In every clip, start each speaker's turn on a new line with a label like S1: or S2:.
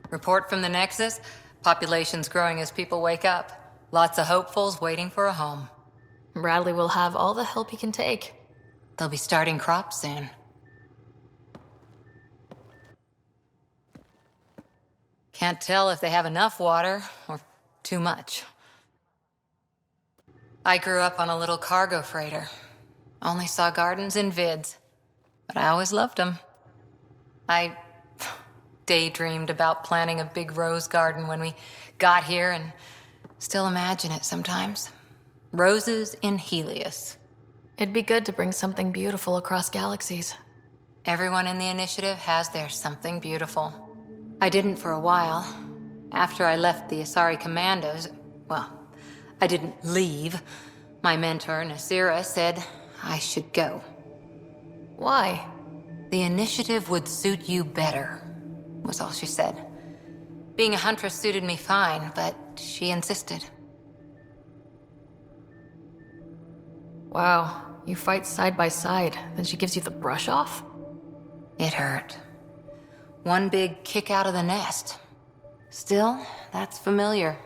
S1: Report from the Nexus. Population's growing as people wake up. Lots of hopefuls waiting for a home.
S2: Bradley will have all the help he can take.
S1: They'll be starting crops soon. Can't tell if they have enough water or too much. I grew up on a little cargo freighter. Only saw gardens in vids, but I always loved them. I daydreamed about planting a big rose garden when we got here and still imagine it sometimes. Roses in Helios.
S2: It'd be good to bring something beautiful across galaxies.
S1: Everyone in the initiative has their something beautiful. I didn't for a while. After I left the Asari Commandos, well, I didn't leave. My mentor, Nasira, said I should go.
S2: Why?
S1: The initiative would suit you better, was all she said. Being a huntress suited me fine, but she insisted.
S2: Wow, you fight side by side, then she gives you the brush off?
S1: It hurt. One big kick out of the nest. Still, that's familiar.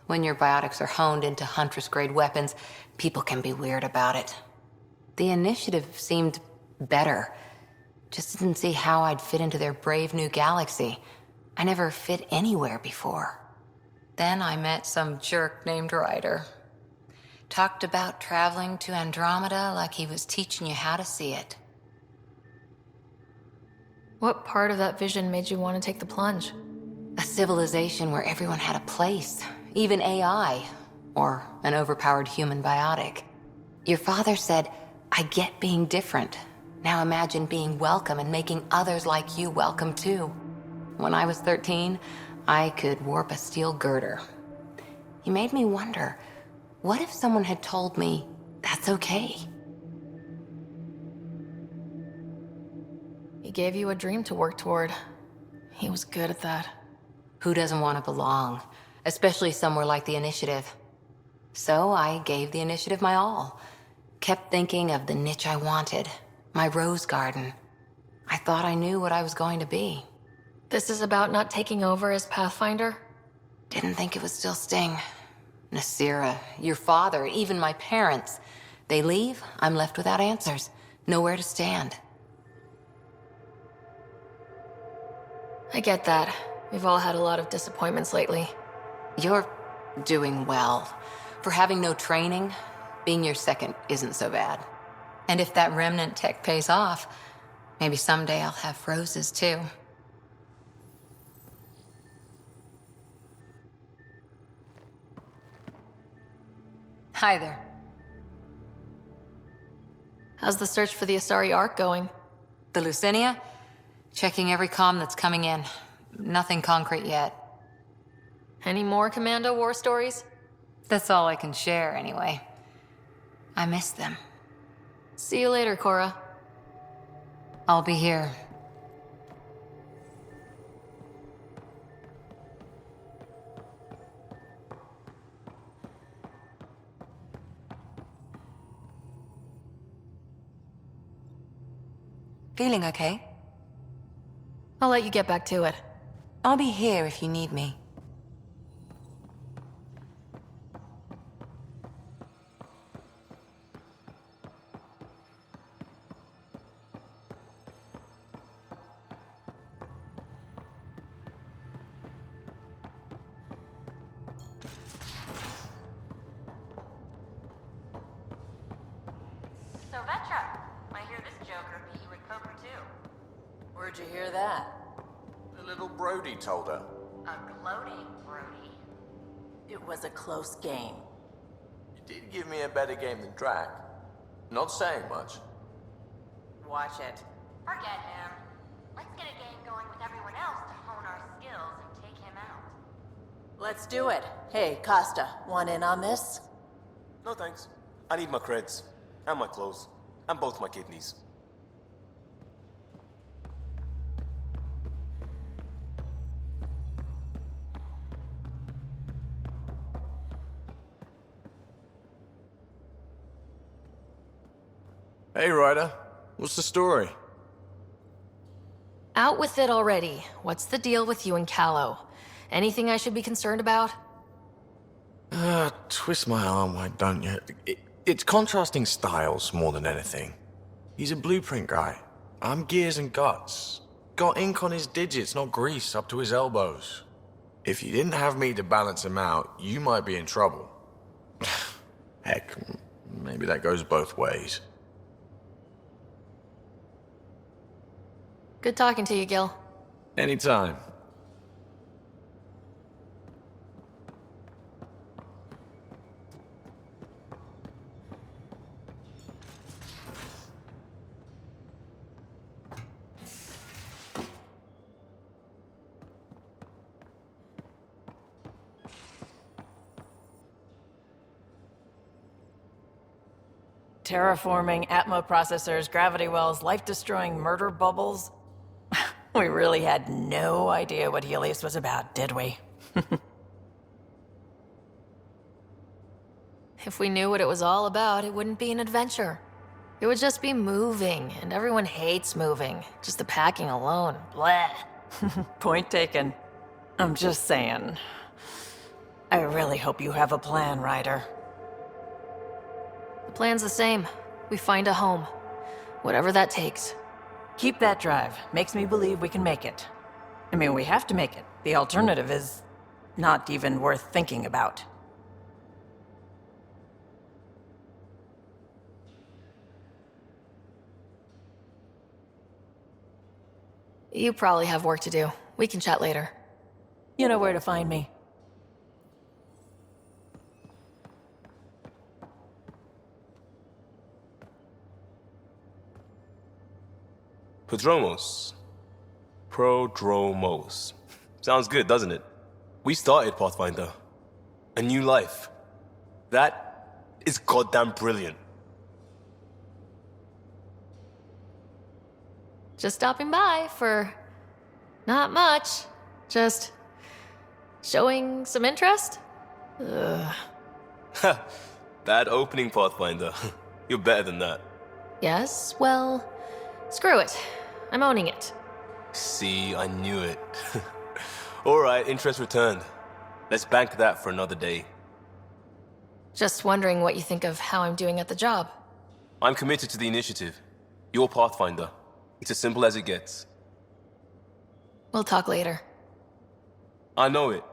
S1: When your biotics are honed into Huntress-grade weapons, people can be weird about it. The initiative seemed better. Just didn't see how I'd fit into their brave new galaxy. I never fit anywhere before. Then I met some jerk named Ryder. Talked about traveling to Andromeda like he was teaching you how to see it.
S2: What part of that vision made you want to take the plunge?
S1: A civilization where everyone had a place, even AI, or an overpowered human biotic. Your father said, I get being different. Now imagine being welcome and making others like you welcome too. When I was 13, I could warp a steel girder. He made me wonder, what if someone had told me that's okay?
S2: He gave you a dream to work toward. He was good at that.
S1: Who doesn't want to belong, especially somewhere like the Initiative? So I gave the Initiative my all. Kept thinking of the niche I wanted, my rose garden. I thought I knew what I was going to be.
S2: This is about not taking over as Pathfinder?
S1: Didn't think it would still sting. Nasira, your father, even my parents. They leave, I'm left without answers. Nowhere to stand.
S2: I get that. We've all had a lot of disappointments lately.
S1: You're doing well. For having no training, being your second isn't so bad. And if that remnant tech pays off, maybe someday I'll have roses too. Hi there.
S2: How's the search for the Asari Ark going?
S1: The Lucinia? Checking every comm that's coming in. Nothing concrete yet.
S2: Any more Commando war stories?
S1: That's all I can share, anyway. I miss them.
S2: See you later, Cora.
S1: I'll be here. Feeling okay?
S2: I'll let you get back to it.
S1: I'll be here if you need me.
S3: So Vetra, I hear this Joker beat you at poker too.
S4: Where'd you hear that?
S5: The little Brody told her.
S3: A gloating Brody.
S4: It was a close game.
S5: You did give me a better game than Drac. Not saying much.
S4: Watch it.
S3: Forget him. Let's get a game going with everyone else to hone our skills and take him out.
S4: Let's do it. Hey, Costa, want in on this?
S6: No thanks. I need my creds. And my clothes. And both my kidneys.
S5: Hey, Ryder. What's the story?
S2: Out with it already. What's the deal with you and Callow? Anything I should be concerned about?
S5: Twist my arm, why don't you? It's contrasting styles more than anything. He's a blueprint guy. I'm gears and guts. Got ink on his digits, not grease up to his elbows. If you didn't have me to balance him out, you might be in trouble. Heck, maybe that goes both ways.
S2: Good talking to you, Gil.
S5: Anytime.
S4: Terraforming, Atmo processors, gravity wells, life-destroying murder bubbles. We really had no idea what Helios was about, did we?
S2: If we knew what it was all about, it wouldn't be an adventure. It would just be moving, and everyone hates moving. Just the packing alone. Bleh.
S4: Point taken. I'm just saying. I really hope you have a plan, Ryder.
S2: The plan's the same. We find a home. Whatever that takes.
S4: Keep that drive. Makes me believe we can make it. I mean, we have to make it. The alternative is not even worth thinking about.
S2: You probably have work to do. We can chat later.
S4: You know where to find me.
S6: Prodromos. Prodromos. Sounds good, doesn't it? We started Pathfinder. A new life. That is goddamn brilliant.
S2: Just stopping by for not much. Just showing some interest? Ugh.
S6: Bad opening, Pathfinder. You're better than that.
S2: Yes, well, screw it. I'm owning it.
S6: See, I knew it. Alright, interest returned. Let's bank that for another day.
S2: Just wondering what you think of how I'm doing at the job.
S6: I'm committed to the initiative. You're Pathfinder. It's as simple as it gets.
S2: We'll talk later.
S6: I know it.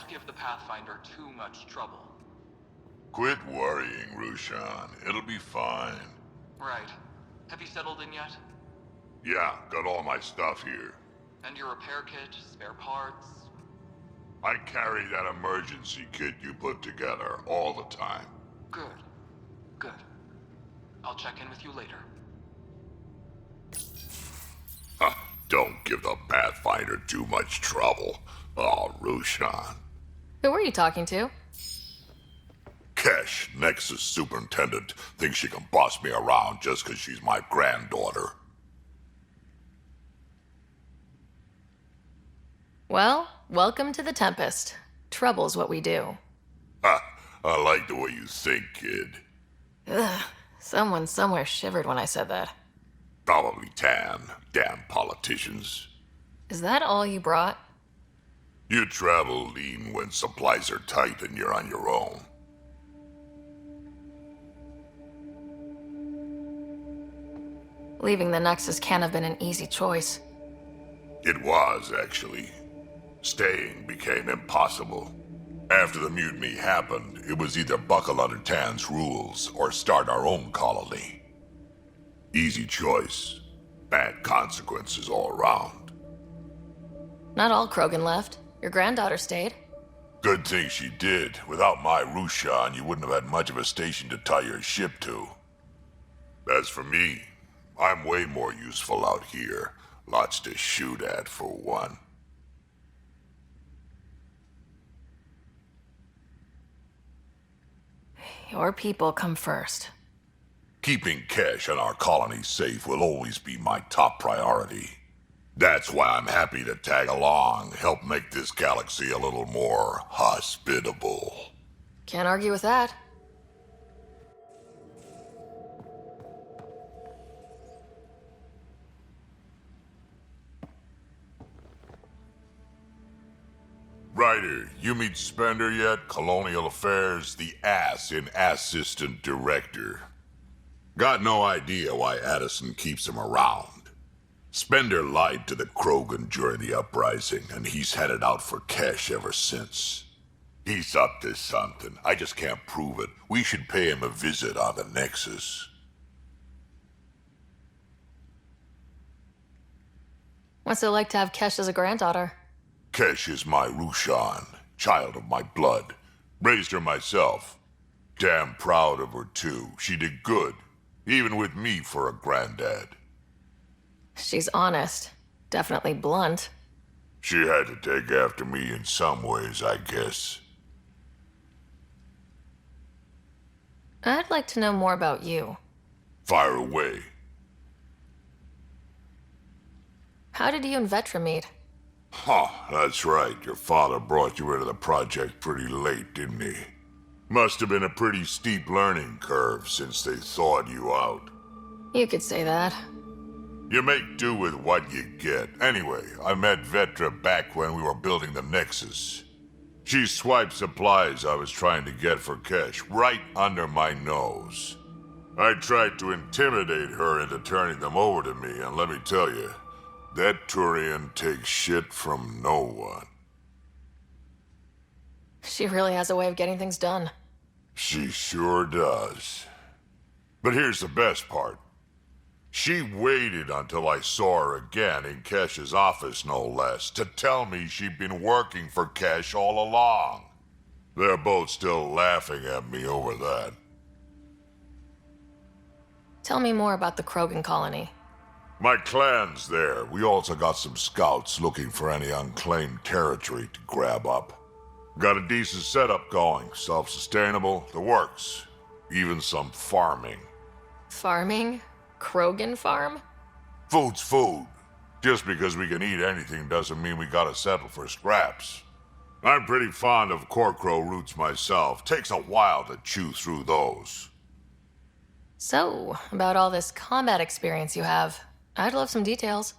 S7: Don't give the Pathfinder too much trouble.
S8: Quit worrying, Rushan. It'll be fine.
S7: Right. Have you settled in yet?
S8: Yeah, got all my stuff here.
S7: And your repair kit, spare parts?
S8: I carry that emergency kit you put together all the time.
S7: Good. Good. I'll check in with you later.
S8: Huh, don't give the Pathfinder too much trouble. Oh, Rushan.
S2: Who were you talking to?
S8: Kesh, Nexus Superintendent, thinks she can boss me around just 'cause she's my granddaughter.
S2: Well, welcome to the Tempest. Trouble's what we do.
S8: Ha, I like the way you think, kid.
S2: Ugh, someone somewhere shivered when I said that.
S8: Probably Tan. Damn politicians.
S2: Is that all you brought?
S8: You travel lean when supplies are tight and you're on your own.
S2: Leaving the Nexus can't have been an easy choice.
S8: It was, actually. Staying became impossible. After the mutiny happened, it was either buckle under Tan's rules or start our own colony. Easy choice. Bad consequences all around.
S2: Not all Krogan left. Your granddaughter stayed.
S8: Good thing she did. Without my Rushan, you wouldn't have had much of a station to tie your ship to. As for me, I'm way more useful out here. Lots to shoot at, for one.
S2: Your people come first.
S8: Keeping Kesh and our colony safe will always be my top priority. That's why I'm happy to tag along, help make this galaxy a little more hospitable.
S2: Can't argue with that.
S8: Ryder, you meet Spender yet? Colonial Affairs, the ass in Assistant Director. Got no idea why Addison keeps him around. Spender lied to the Krogan during the uprising, and he's headed out for Kesh ever since. He's up to something. I just can't prove it. We should pay him a visit on the Nexus.
S2: What's it like to have Kesh as a granddaughter?
S8: Kesh is my Rushan, child of my blood. Raised her myself. Damn proud of her, too. She did good, even with me for a granddad.
S2: She's honest. Definitely blunt.
S8: She had to take after me in some ways, I guess.
S2: I'd like to know more about you.
S8: Fire away.
S2: How did you and Vetra meet?
S8: Huh, that's right. Your father brought you into the project pretty late, didn't he? Must have been a pretty steep learning curve since they thawed you out.
S2: You could say that.
S8: You make do with what you get. Anyway, I met Vetra back when we were building the Nexus. She swiped supplies I was trying to get for Kesh right under my nose. I tried to intimidate her into turning them over to me, and let me tell you, that Turian takes shit from no one.
S2: She really has a way of getting things done.
S8: She sure does. But here's the best part. She waited until I saw her again in Kesh's office, no less, to tell me she'd been working for Kesh all along. They're both still laughing at me over that.
S2: Tell me more about the Krogan colony.
S8: My clan's there. We also got some scouts looking for any unclaimed territory to grab up. Got a decent setup going, self-sustainable, the works. Even some farming.
S2: Farming? Krogan farm?
S8: Food's food. Just because we can eat anything doesn't mean we gotta settle for scraps. I'm pretty fond of Korkro roots myself. Takes a while to chew through those.
S2: So, about all this combat experience you have, I'd love some details.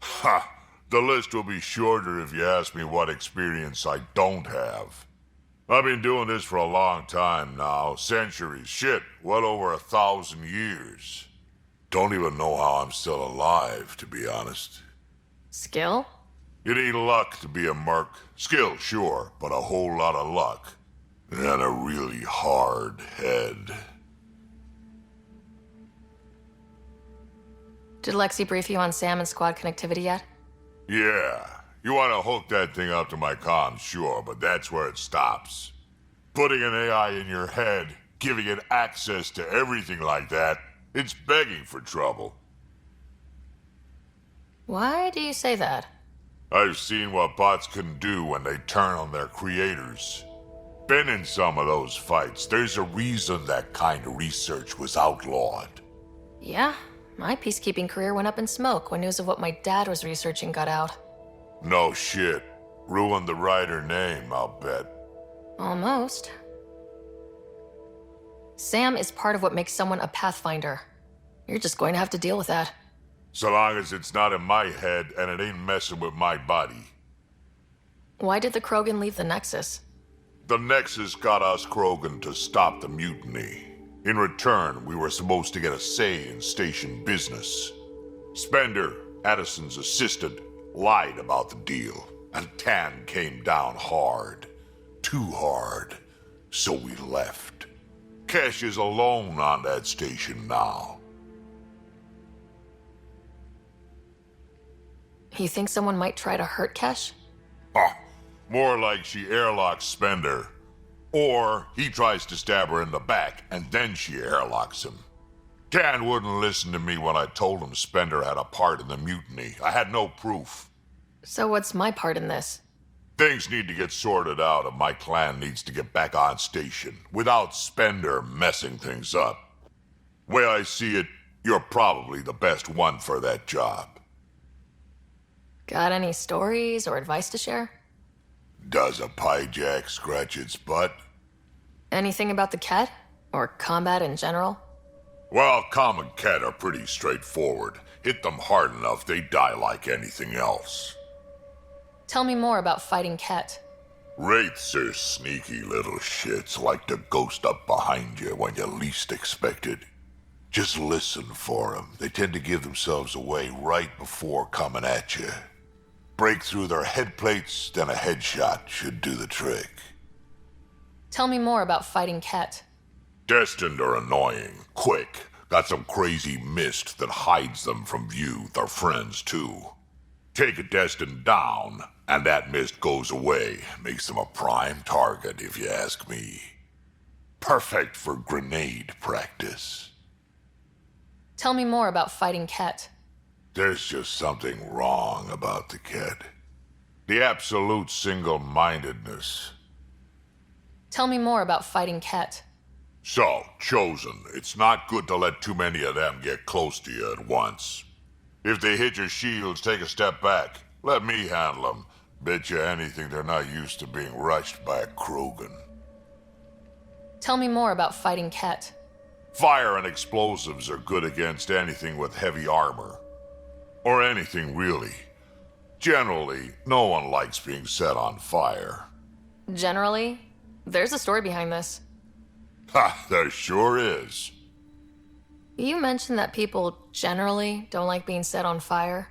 S8: Ha! The list will be shorter if you ask me what experience I don't have. I've been doing this for a long time now. Centuries. Shit, well over 1,000 years. Don't even know how I'm still alive, to be honest.
S2: Skill?
S8: You need luck to be a merc. Skill, sure, but a whole lot of luck. And a really hard head.
S2: Did Lexi brief you on Sam and squad connectivity yet?
S8: Yeah, you want to hook that thing up to my comms, sure, but that's where it stops. Putting an AI in your head, giving it access to everything like that, it's begging for trouble.
S2: Why do you say that?
S8: I've seen what bots can do when they turn on their creators. Been in some of those fights. There's a reason that kind of research was outlawed.
S2: Yeah, my peacekeeping career went up in smoke when news of what my dad was researching got out.
S8: No shit. Ruined the writer name, I'll bet.
S2: Almost. Sam is part of what makes someone a Pathfinder. You're just going to have to deal with that.
S8: So long as it's not in my head and it ain't messing with my body.
S2: Why did the Krogan leave the Nexus?
S8: The Nexus got us Krogan to stop the mutiny. In return, we were supposed to get a say in station business. Spender, Addison's assistant, lied about the deal, and Tan came down hard. Too hard. So we left. Kesh is alone on that station now.
S2: You think someone might try to hurt Kesh?
S8: More like she airlocks Spender. Or he tries to stab her in the back, and then she airlocks him. Tan wouldn't listen to me when I told him Spender had a part in the mutiny. I had no proof.
S2: So what's my part in this?
S8: Things need to get sorted out, and my clan needs to get back on station, without Spender messing things up. Way I see it, you're probably the best one for that job.
S2: Got any stories or advice to share?
S8: Does a pyjak scratch its butt?
S2: Anything about the Ket? Or combat in general?
S8: Well, common Ket are pretty straightforward. Hit them hard enough, they die like anything else.
S2: Tell me more about fighting Ket.
S8: Wraiths are sneaky little shits, like to ghost up behind you when you least expect it. Just listen for them. They tend to give themselves away right before coming at you. Break through their head plates, then a headshot should do the trick.
S2: Tell me more about fighting Ket.
S8: Destined are annoying, quick. Got some crazy mist that hides them from view, their friends too. Take a Destined down, and that mist goes away. Makes them a prime target, if you ask me. Perfect for grenade practice.
S2: Tell me more about fighting Ket.
S8: There's just something wrong about the Ket. The absolute single-mindedness.
S2: Tell me more about fighting Ket.
S8: So, Chosen, it's not good to let too many of them get close to you at once. If they hit your shields, take a step back. Let me handle them. Bet you anything they're not used to being rushed by a Krogan.
S2: Tell me more about fighting Ket.
S8: Fire and explosives are good against anything with heavy armor. Or anything, really. Generally, no one likes being set on fire.
S2: Generally, there's a story behind this.
S8: Ha, there sure is.
S2: You mentioned that people generally don't like being set on fire.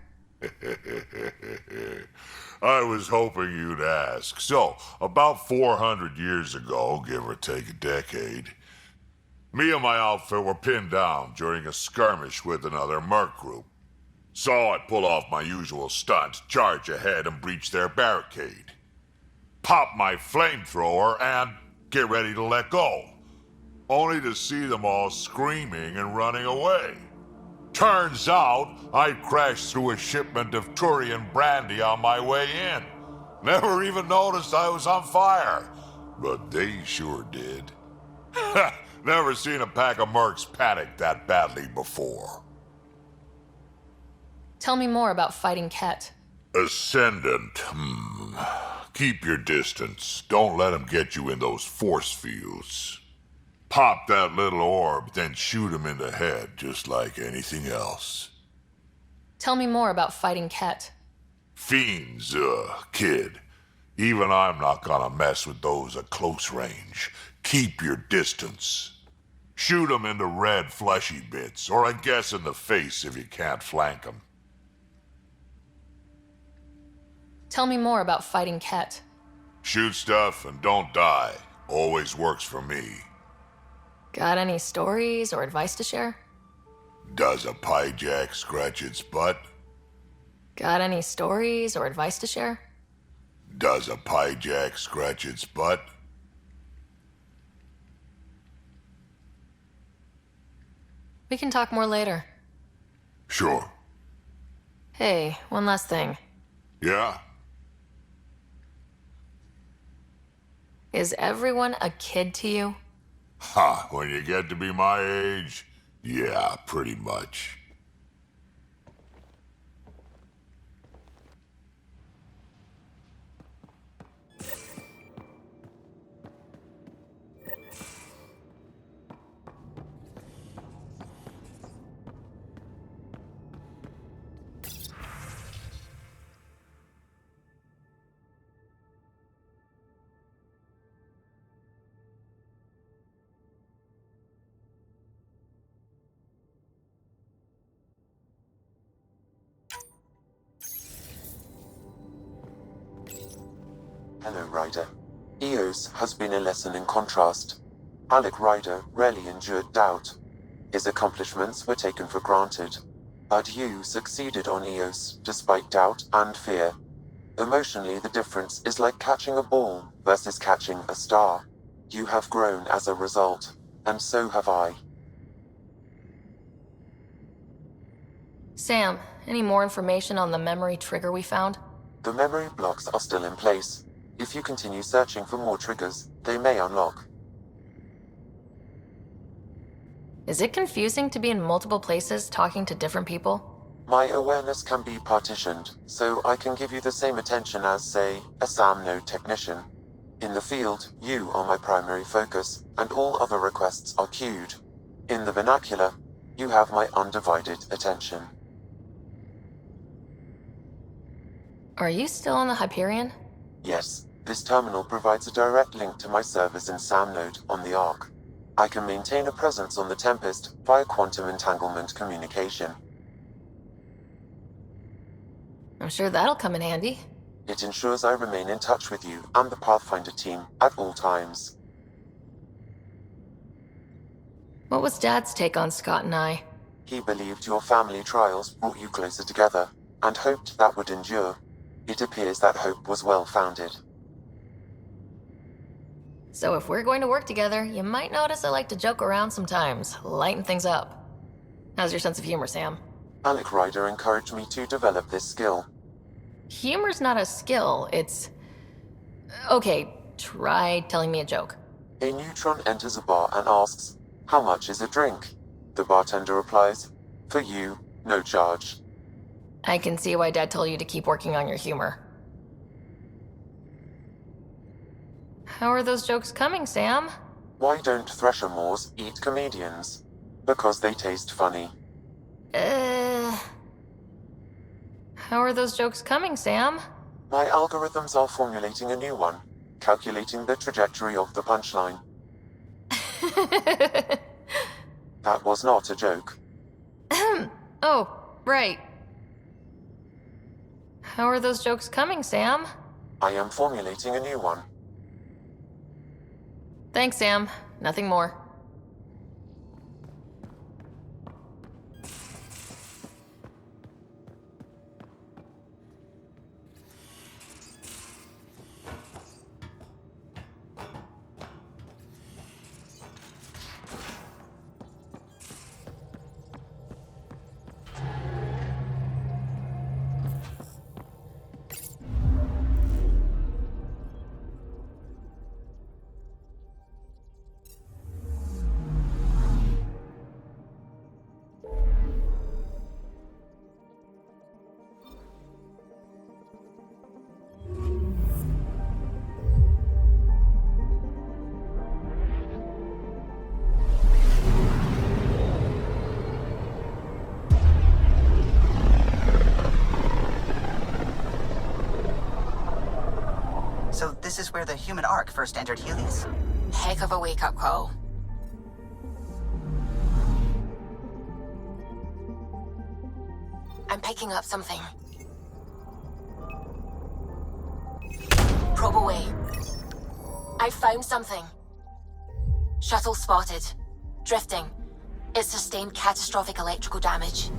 S8: I was hoping you'd ask. So, about 400 years ago, give or take a decade, me and my outfit were pinned down during a skirmish with another merc group. Saw it pull off my usual stunt, charge ahead and breach their barricade. Pop my flamethrower and get ready to let go. Only to see them all screaming and running away. Turns out, I'd crashed through a shipment of Turian brandy on my way in. Never even noticed I was on fire. But they sure did. Never seen a pack of mercs panic that badly before.
S2: Tell me more about fighting Ket.
S8: Ascendant, Keep your distance. Don't let them get you in those force fields. Pop that little orb, then shoot him in the head, just like anything else.
S2: Tell me more about fighting Ket.
S8: Fiends, kid. Even I'm not gonna mess with those at close range. Keep your distance. Shoot them in the red fleshy bits, or I guess in the face if you can't flank them.
S2: Tell me more about fighting Ket.
S8: Shoot stuff and don't die. Always works for me.
S2: Got any stories or advice to share?
S8: Does a pyjak scratch its butt?
S2: Got any stories or advice to share?
S8: Does a pyjak scratch its butt?
S2: We can talk more later.
S8: Sure.
S2: Hey, one last thing.
S8: Yeah?
S2: Is everyone a kid to you?
S8: Ha, when you get to be my age, yeah, pretty much.
S9: Hello, Ryder. Eos has been a lesson in contrast. Alec Ryder rarely endured doubt. His accomplishments were taken for granted. But you succeeded on Eos, despite doubt and fear. Emotionally, the difference is like catching a ball versus catching a star. You have grown as a result, and so have I.
S2: Sam, any more information on the memory trigger we found?
S9: The memory blocks are still in place. If you continue searching for more triggers, they may unlock.
S2: Is it confusing to be in multiple places talking to different people?
S9: My awareness can be partitioned, so I can give you the same attention as, say, a SAM node technician. In the field, you are my primary focus, and all other requests are queued. In the vernacular, you have my undivided attention.
S2: Are you still on the Hyperion?
S9: Yes, this terminal provides a direct link to my servers in SAM node on the Ark. I can maintain a presence on the Tempest via quantum entanglement communication.
S2: I'm sure that'll come in handy.
S9: It ensures I remain in touch with you and the Pathfinder team at all times.
S2: What was Dad's take on Scott and I?
S9: He believed your family trials brought you closer together, and hoped that would endure. It appears that hope was well-founded.
S2: So if we're going to work together, you might notice I like to joke around sometimes, lighten things up. How's your sense of humor, Sam?
S9: Alec Ryder encouraged me to develop this skill.
S2: Humor's not a skill, it's... Okay, try telling me a joke.
S9: A neutron enters a bar and asks, "How much is a drink?" The bartender replies, "For you, no charge."
S2: I can see why Dad told you to keep working on your humor. How are those jokes coming, Sam?
S9: Why don't Thresher Moors eat comedians? Because they taste funny.
S2: How are those jokes coming, Sam?
S9: My algorithms are formulating a new one, calculating the trajectory of the punchline. That was not a joke.
S2: Oh, right. How are those jokes coming, Sam?
S9: I am formulating a new one.
S2: Thanks, Sam. Nothing more.
S10: So this is where the human Ark first entered Helios?
S1: Heck of a wake-up call. I'm picking up something.
S2: Probe away. I found something. Shuttle spotted. Drifting. It sustained catastrophic electrical damage.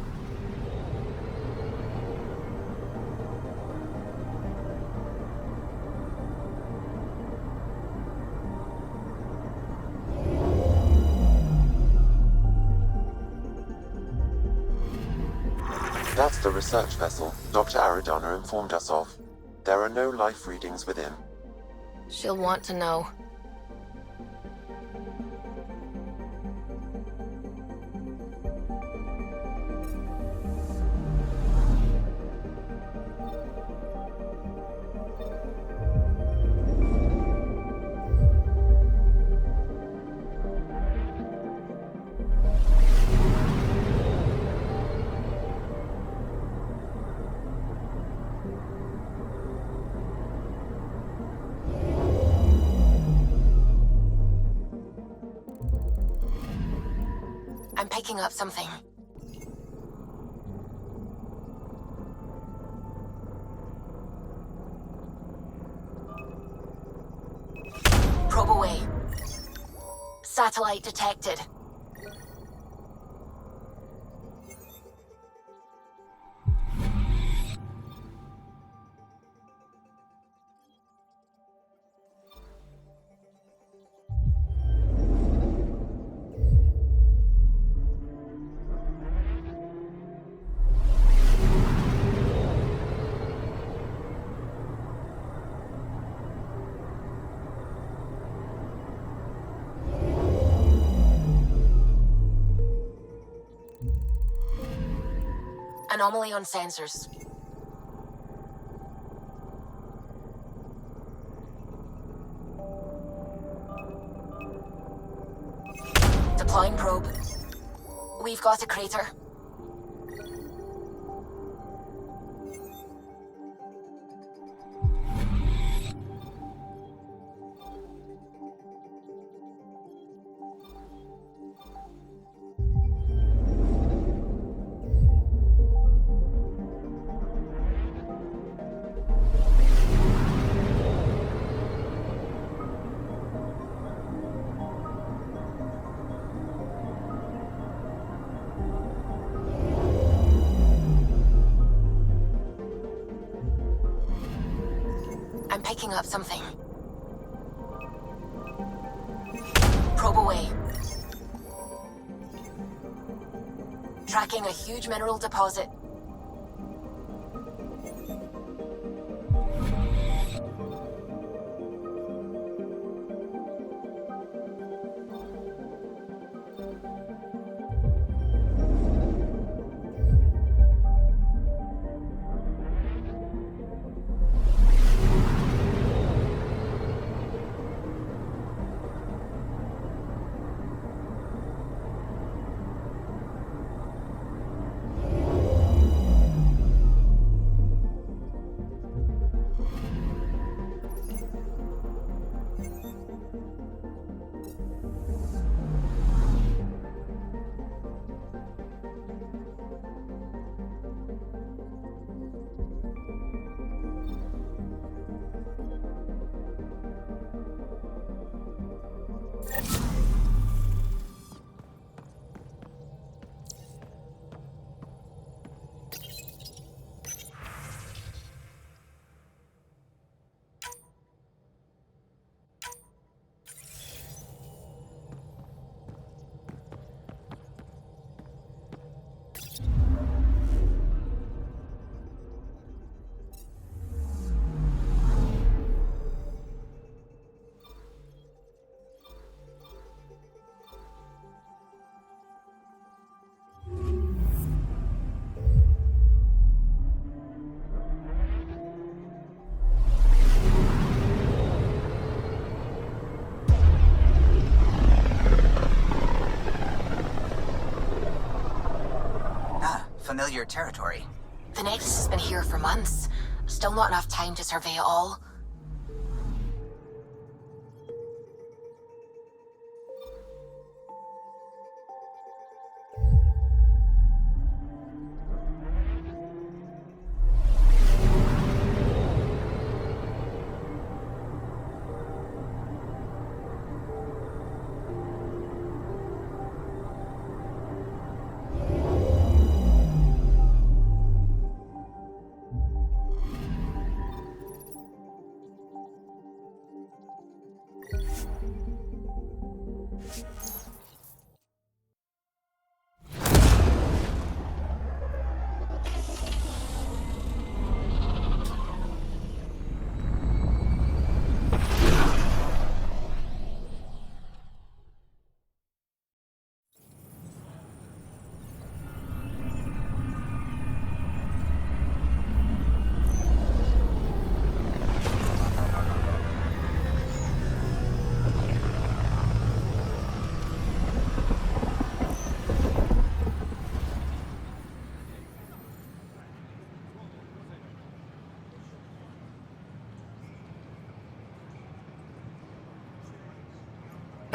S9: That's the research vessel Dr. Aridana informed us of. There are no life readings within.
S2: She'll want to know. I'm picking up something. Probe away. Satellite detected. Anomaly on sensors. Deploying probe. We've got a crater. I'm picking up something. Probe away. Tracking a huge mineral deposit.
S10: Familiar territory.
S2: The Nexus has been here for months. Still not enough time to survey it all.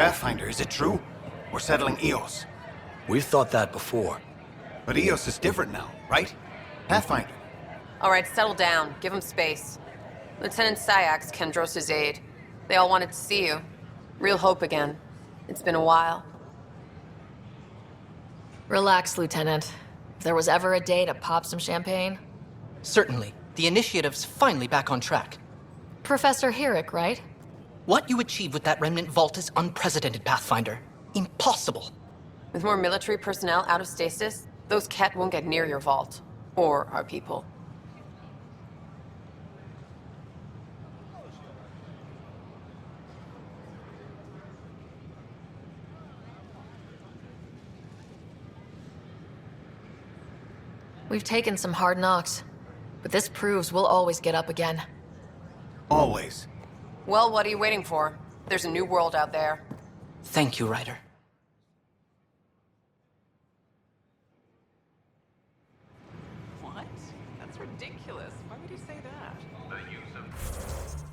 S11: Pathfinder, is it true? We're settling Eos.
S12: We've thought that before.
S11: But Eos is different now, right? Pathfinder.
S13: All right, settle down. Give him space. Lieutenant Syax, Kendros' aide. They all wanted to see you. Real hope again. It's been a while.
S2: Relax, Lieutenant. If there was ever a day to pop some champagne.
S14: Certainly. The initiative's finally back on track.
S2: Professor Herrick, right?
S14: What you achieved with that remnant vault is unprecedented, Pathfinder. Impossible.
S13: With more military personnel out of stasis, those Ket won't get near your vault. Or our people.
S2: We've taken some hard knocks, but this proves we'll always get up again.
S11: Always.
S13: Well, what are you waiting for? There's a new world out there.
S14: Thank you, Ryder.
S15: What? That's ridiculous. Why would you say that? The use of...